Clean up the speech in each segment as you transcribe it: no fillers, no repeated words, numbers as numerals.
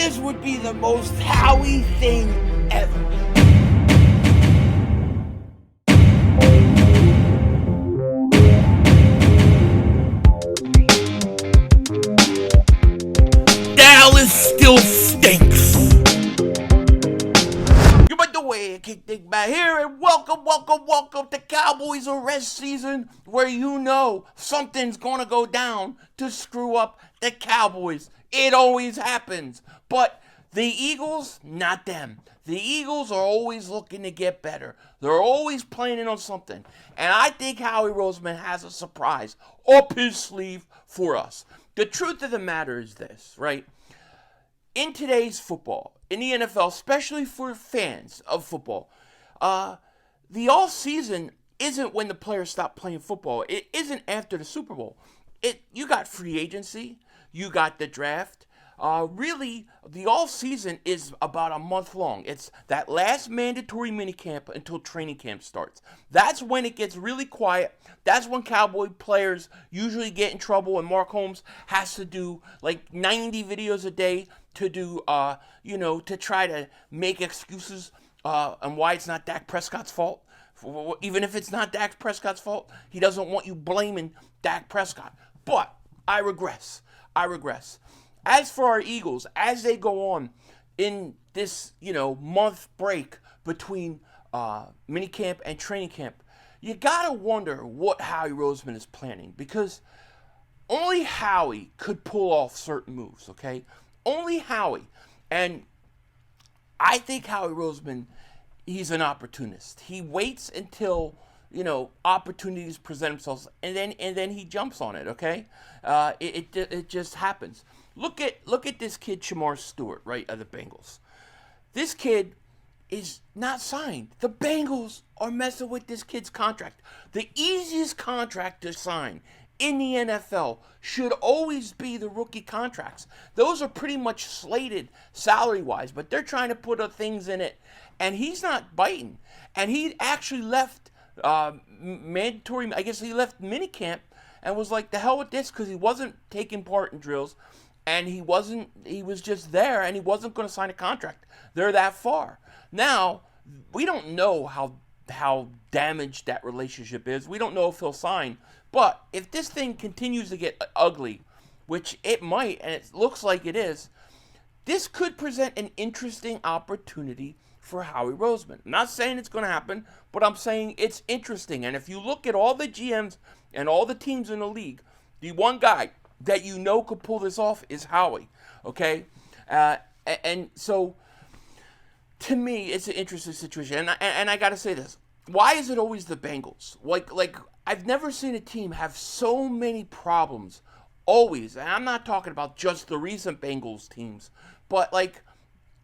this would be the most Howie thing ever. Dallas still stinks. You might the way I kick Dingbat here, and welcome to Cowboys arrest season, where you know something's gonna go down to screw up the Cowboys. It always happens. But the Eagles, not them. The Eagles are always looking to get better. They're always planning on something. And I think Howie Roseman has a surprise up his sleeve for us. The truth of the matter is this, right? In today's football, in the NFL, especially for fans of football, the off-season isn't when the players stop playing football. It isn't after the Super Bowl. You got free agency. You got the draft. Really, the off-season is about a month long. It's that last mandatory minicamp until training camp starts. That's when it gets really quiet. That's when Cowboy players usually get in trouble, and Mark Holmes has to do like 90 videos a day to do, to try to make excuses on why it's not Dak Prescott's fault. Even if it's not Dak Prescott's fault, he doesn't want you blaming Dak Prescott. But I regress. As for our Eagles, as they go on in this, month break between minicamp and training camp, you gotta wonder what Howie Roseman is planning, because only Howie could pull off certain moves, okay? Only Howie. And I think Howie Roseman, he's an opportunist. He waits until opportunities present themselves, and then he jumps on it. Okay, it just happens. Look at this kid, Shamar Stewart, right, of the Bengals. This kid is not signed. The Bengals are messing with this kid's contract. The easiest contract to sign in the NFL should always be the rookie contracts. Those are pretty much slated salary-wise, but they're trying to put things in it, and he's not biting. And he actually left mandatory, I guess he left minicamp and was like, the hell with this, because he wasn't taking part in drills, and he was just there, and he wasn't going to sign a contract. They're that far. Now, we don't know how damaged that relationship is. We don't know if he'll sign. But if this thing continues to get ugly, which it might, and it looks like it is, this could present an interesting opportunity for Howie Roseman. I'm not saying it's going to happen, but I'm saying it's interesting. And if you look at all the GMs and all the teams in the league, the one guy that could pull this off is Howie. Okay? And so, to me, it's an interesting situation. And I got to say this. Why is it always the Bengals? Like I've never seen a team have so many problems. Always. And I'm not talking about just the recent Bengals teams, but like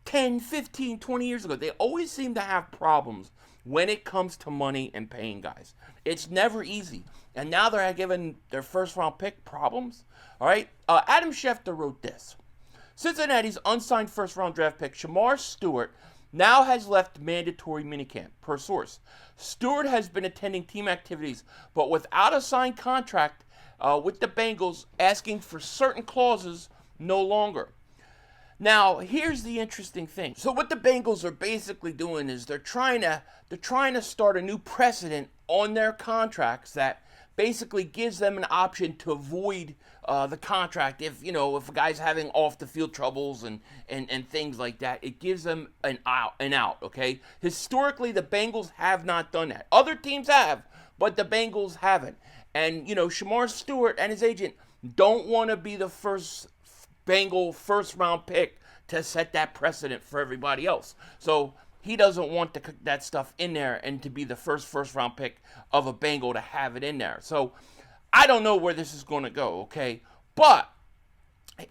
10, 15, 20 years ago, they always seem to have problems when it comes to money and paying guys. It's never easy. And now they're giving their first-round pick problems. All right? Adam Schefter wrote this. Cincinnati's unsigned first-round draft pick, Shamar Stewart, now has left mandatory minicamp, per source. Stewart has been attending team activities, but without a signed contract with the Bengals, asking for certain clauses no longer. Now, here's the interesting thing. So what the Bengals are basically doing is they're trying to start a new precedent on their contracts that basically gives them an option to avoid the contract if a guy's having off the field troubles and things like that. It gives them an out, okay? Historically, the Bengals have not done that. Other teams have, but the Bengals haven't. And Shamar Stewart and his agent don't want to be the first Bengal first-round pick to set that precedent for everybody else. So he doesn't want that stuff in there and to be the first-round pick of a Bengal to have it in there. So I don't know where this is going to go, okay? But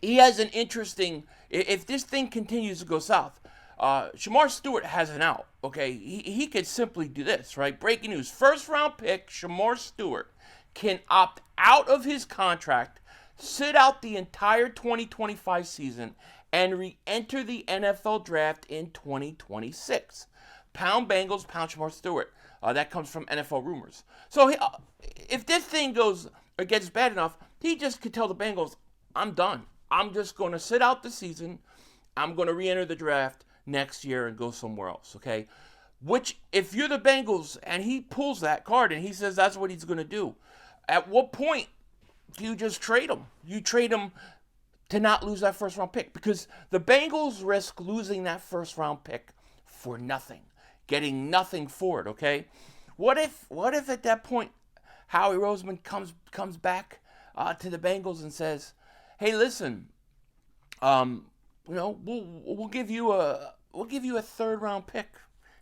he has an interesting, if this thing continues to go south, Shamar Stewart has an out, okay? He could simply do this, right? Breaking news. First-round pick Shamar Stewart can opt out of his contract, sit out the entire 2025 season, and re-enter the NFL draft in 2026. Pound Bengals, pound Shamar Stewart. That comes from NFL rumors. So if this thing goes or gets bad enough, he just could tell the Bengals, I'm done. I'm just going to sit out the season, I'm going to re-enter the draft next year and go somewhere else, okay? Which, if you're the Bengals and he pulls that card and he says that's what he's going to do, at what point do you just trade him? You trade him to not lose that first round pick, because the Bengals risk losing that first round pick for nothing, getting nothing for it, okay? What if at that point Howie Roseman comes back to the Bengals and says, "Hey, listen, we'll give you a third round pick.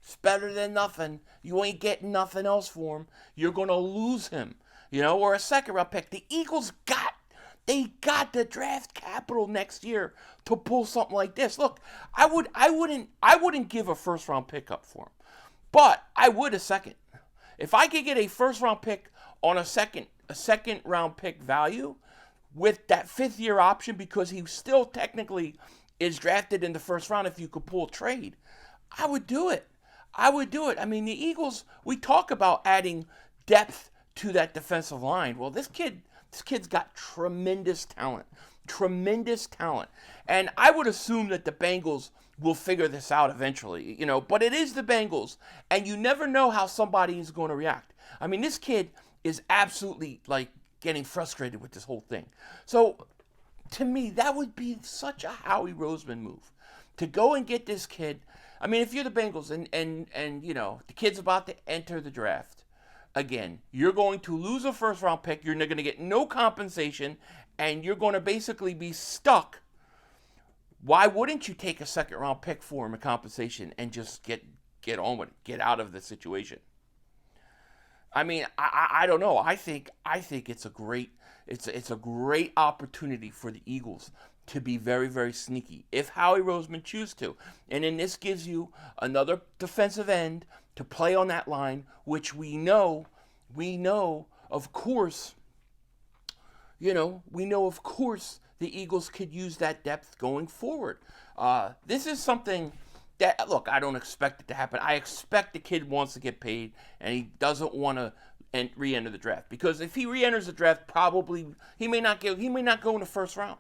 It's better than nothing. You ain't getting nothing else for him. You're gonna lose him, or a second round pick." The Eagles got the draft capital next year to pull something like this. Look, I wouldn't give a first round pick up for him, but I would a second. If I could get a first round pick on a second round pick value with that 5th-year option, because he still technically is drafted in the first round, if you could pull a trade, I would do it. I mean, the Eagles, we talk about adding depth to that defensive line. Well, this kid's got tremendous talent. And I would assume that the Bengals will figure this out eventually, but it is the Bengals, and you never know how somebody is going to react. I mean, this kid is absolutely, getting frustrated with this whole thing. So, to me, that would be such a Howie Roseman move, to go and get this kid. I mean, if you're the Bengals and the kid's about to enter the draft, again, you're going to lose a first-round pick, you're going to get no compensation, and you're going to basically be stuck. Why wouldn't you take a second-round pick for him, a compensation, and just get on with it, get out of the situation? I mean, I don't know. I think it's a great opportunity for the Eagles to be very, very sneaky if Howie Roseman chooses to. And then this gives you another defensive end to play on that line, which we know, of course, the Eagles could use that depth going forward. This is something that, look, I don't expect it to happen. I expect the kid wants to get paid, and he doesn't want to re-enter the draft, because if he re-enters the draft, probably he may not go in the first round.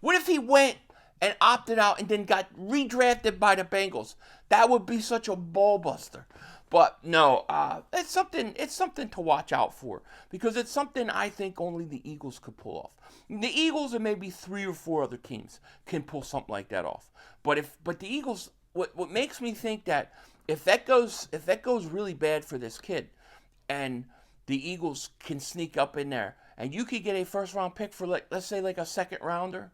What if he went and opted out and then got redrafted by the Bengals? That would be such a ball buster. But no, it's something to watch out for, because it's something I think only the Eagles could pull off. The Eagles and maybe 3 or 4 other teams can pull something like that off. But the Eagles, what makes me think that if that goes really bad for this kid, and the Eagles can sneak up in there, and you could get a first round pick for, let's say a second rounder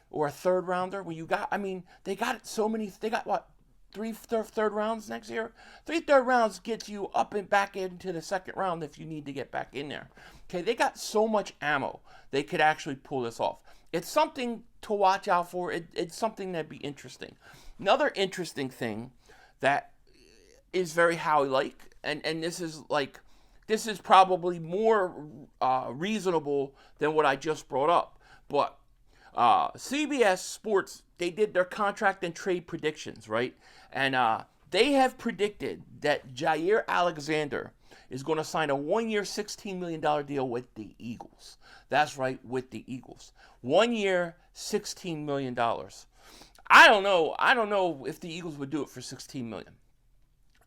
or a third rounder, they got so many. They got what? 3 third rounds next year? 3 third rounds gets you up and back into the second round if you need to get back in there. Okay, they got so much ammo. They could actually pull this off. It's something to watch out for. It's something that'd be interesting. Another interesting thing that is very Howie-like, and this is probably more reasonable than what I just brought up. But CBS Sports, they did their contract and trade predictions, right? And they have predicted that Jaire Alexander is going to sign a 1-year, $16 million deal with the Eagles. That's right, with the Eagles. 1 year, $16 million. I don't know if the Eagles would do it for $16 million.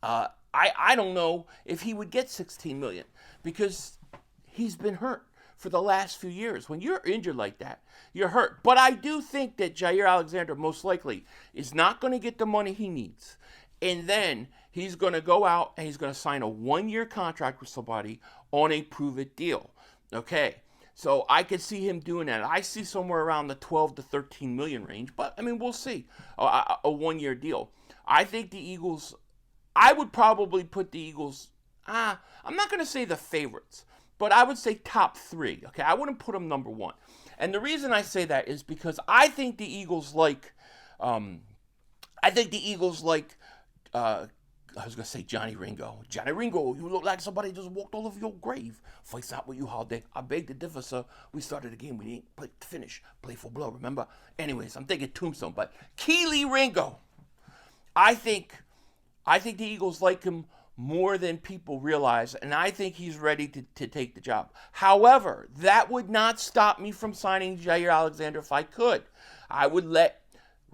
I don't know if he would get $16 million, because he's been hurt for the last few years. When you're injured like that, you're hurt. But I do think that Jaire Alexander most likely is not going to get the money he needs. And then he's going to go out and he's going to sign a 1-year contract with somebody on a prove-it deal. Okay, so I could see him doing that. I see somewhere around the 12 to 13 million range. But, we'll see. A 1-year deal. I think the Eagles, I would probably put the Eagles, I'm not going to say the favorites, but I would say top 3. Okay, I wouldn't put them number 1. And the reason I say that is because I think the Eagles I was going to say Johnny Ringo. Johnny Ringo, you look like somebody just walked all over your grave. Fights out with you all day. I beg to differ, sir. We started the game. We didn't play to finish. Play for blow, remember? Anyways, I'm thinking Tombstone. But Keely Ringo, I think the Eagles like him more than people realize, and I think he's ready to take the job. However, that would not stop me from signing Jaire Alexander if I could. I would let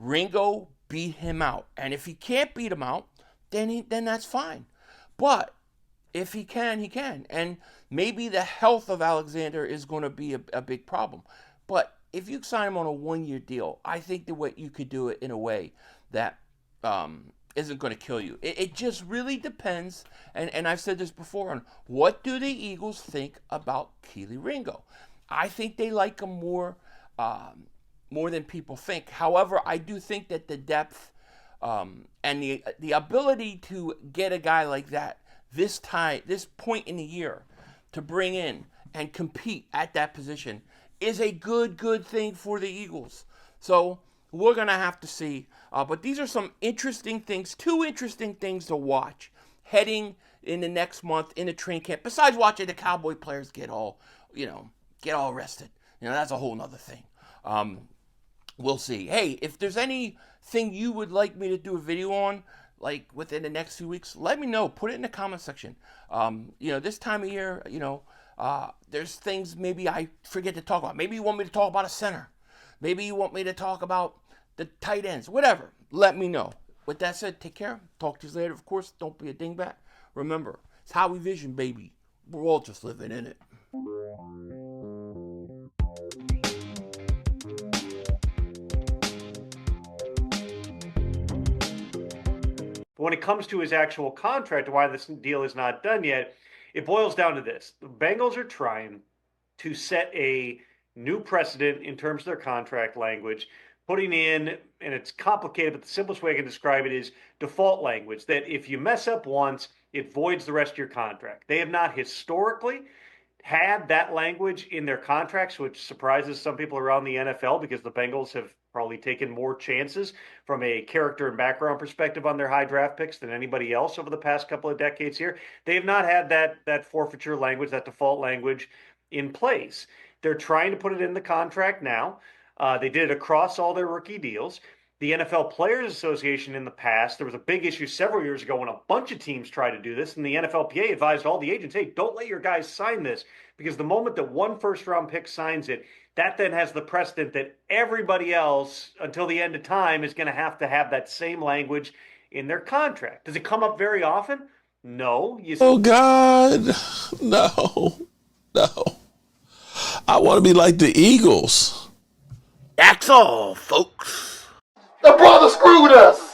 Ringo beat him out. And if he can't beat him out, then that's fine. But if he can, he can. And maybe the health of Alexander is going to be a big problem. But if you sign him on a 1-year deal, I think the way you could do it in a way that isn't going to kill you. It just really depends, and I've said this before, on what do the Eagles think about Kelee Ringo. I think they like him more than people think. However, I do think that the depth and the ability to get a guy like that this point in the year to bring in and compete at that position is a good thing for the Eagles. So we're going to have to see. But these are some interesting things, 2 interesting things to watch heading in the next month in the training camp, besides watching the Cowboy players get all rested. That's a whole nother thing. We'll see. Hey, if there's anything you would like me to do a video on, like within the next few weeks, let me know. Put it in the comment section. This time of year, there's things maybe I forget to talk about. Maybe you want me to talk about a center. Maybe you want me to talk about the tight ends. Whatever. Let me know. With that said, take care. Talk to you later. Of course, don't be a dingbat. Remember, it's Howie Vision, baby. We're all just living in it. But when it comes to his actual contract, why this deal is not done yet, it boils down to this. The Bengals are trying to set a new precedent in terms of their contract language, putting in, and it's complicated, but the simplest way I can describe it is default language, that if you mess up once, it voids the rest of your contract. They have not historically had that language in their contracts, which surprises some people around the NFL because the Bengals have probably taken more chances from a character and background perspective on their high draft picks than anybody else over the past couple of decades here. They have not had that forfeiture language, that default language in place. They're trying to put it in the contract now. They did it across all their rookie deals. The NFL Players Association in the past, there was a big issue several years ago when a bunch of teams tried to do this, and the NFLPA advised all the agents, hey, don't let your guys sign this, because the moment that one first-round pick signs it, that then has the precedent that everybody else, until the end of time, is going to have that same language in their contract. Does it come up very often? No. Oh, God. No. I want to be like the Eagles. That's all, folks. The brother screwed us.